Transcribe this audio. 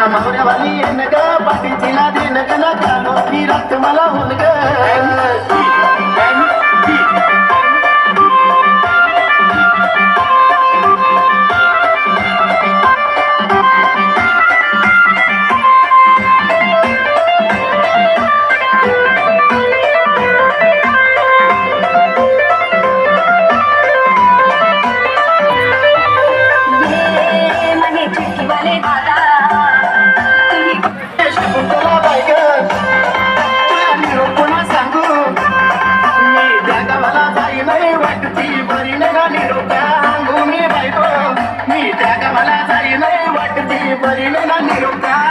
मावऱ्यावाली येन ग पाठीला देन ग ना कानो की रात मला होन ग बरी ना निरोप